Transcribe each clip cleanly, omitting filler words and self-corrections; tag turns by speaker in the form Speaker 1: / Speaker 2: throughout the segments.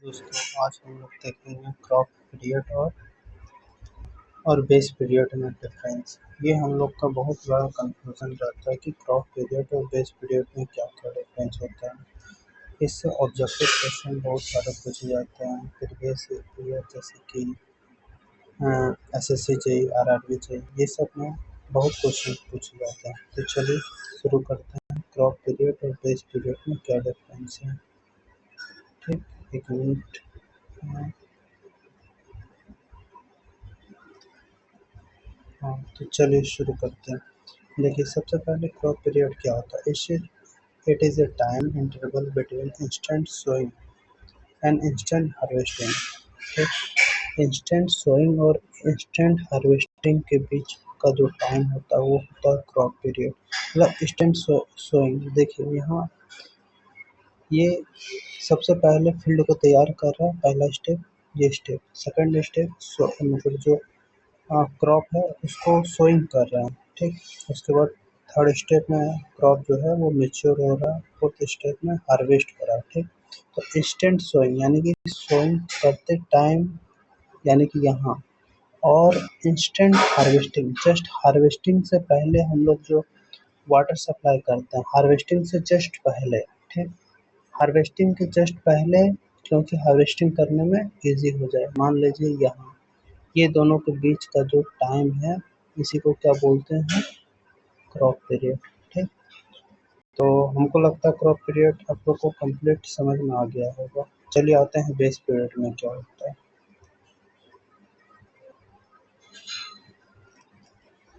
Speaker 1: दोस्तों आज हम लोग देखेंगे क्रॉप पीरियड और बेस पीरियड में डिफरेंस। ये हम लोग का बहुत बड़ा कंफ्यूजन रहता है कि क्रॉप पीरियड और बेस पीरियड में क्या क्या डिफरेंस होता है। इससे ऑब्जेक्टिव क्वेश्चन बहुत सारे पूछे जाते हैं प्रीवियस पीरियड, जैसे कि SSC जेईई, RRB जेईई, ये सब में बहुत क्वेश्चन पूछे जाते हैं। तो चलिए शुरू करते हैं। क्रॉप पीरियड और बेस पीरियड में क्या डिफरेंस है। ठीक, एक मिनट। हाँ, तो चलिए शुरू करते हैं। देखिए, सबसे पहले क्रॉप पीरियड क्या होता है। It is a time interval between instant sowing and instant harvesting. ठीक, इंस्टेंट सोइंग और इंस्टेंट हार्वेस्टिंग के बीच का जो टाइम होता है वो होता है क्रॉप पीरियड। मतलब इंस्टेंट सोइंग, देखिए यहाँ ये सबसे पहले फील्ड को तैयार कर रहा है, पहला स्टेप ये स्टेप। सेकंड स्टेप मतलब जो क्रॉप है उसको सोइंग कर रहे हैं। ठीक, उसके बाद थर्ड स्टेप में क्रॉप जो है वो मेच्योर हो रहा है। फोर्थ स्टेप में हार्वेस्ट हो रहा है। ठीक, तो इंस्टेंट सोइंग यानी कि सोइंग करते टाइम, यानी कि यहाँ, और इंस्टेंट हार्वेस्टिंग, जस्ट हार्वेस्टिंग से पहले हम लोग जो वाटर सप्लाई करते हैं, हार्वेस्टिंग से जस्ट पहले। ठीक, हार्वेस्टिंग के जस्ट पहले, क्योंकि हार्वेस्टिंग करने में इजी हो जाए। मान लीजिए यहाँ ये दोनों के बीच का जो टाइम है, इसी को क्या बोलते हैं, क्रॉप पीरियड। ठीक, तो हमको लगता है क्रॉप पीरियड आप लोग को कंप्लीट समझ में आ गया होगा। चलिए आते हैं बेस पीरियड में क्या होता है।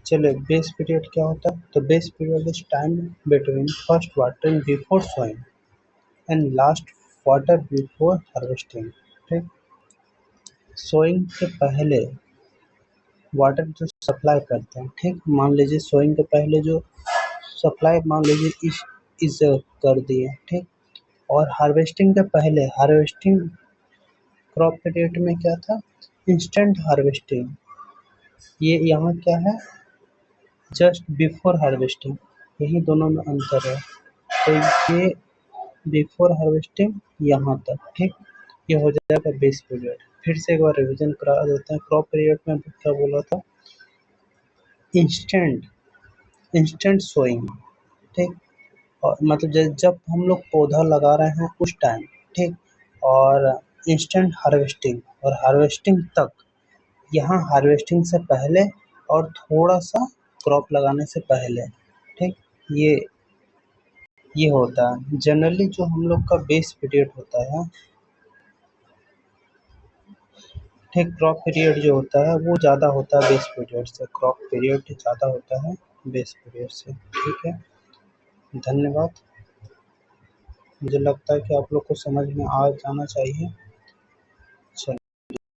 Speaker 1: चलिए, बेस पीरियड क्या होता है। तो base period is time between first watering before sowing and last water before harvesting. ठीक, सोइंग से पहले वाटर जो सप्लाई करते हैं, ठीक, मान लीजिए सोइंग के पहले जो सप्लाई, मान लीजिए इस कर दिए। ठीक, और हार्वेस्टिंग के पहले, हार्वेस्टिंग क्रॉप पीरियड में क्या था, इंस्टेंट हार्वेस्टिंग। ये यहाँ क्या है, जस्ट बिफोर हार्वेस्टिंग। यही दोनों में अंतर है। तो ये बिफोर हार्वेस्टिंग यहाँ तक। ठीक, ये हो जाएगा बेस पीरियड। फिर से एक बार रिवीजन करा देते हैं। क्रॉप पीरियड में क्या बोला था, इंस्टेंट इंस्टेंट सोइंग। ठीक, और मतलब जब हम लोग पौधा लगा रहे हैं उस टाइम। ठीक, और इंस्टेंट हार्वेस्टिंग और हार्वेस्टिंग तक, यहाँ हार्वेस्टिंग से पहले और थोड़ा सा क्रॉप लगाने से पहले। ठीक, ये होता है जनरली जो हम लोग का बेस पीरियड होता है। ठीक, क्रॉप पीरियड जो होता है वो ज़्यादा होता है बेस पीरियड से। क्रॉप पीरियड ज़्यादा होता है बेस पीरियड से। ठीक है, धन्यवाद। मुझे लगता है कि आप लोग को समझ में आ जाना चाहिए।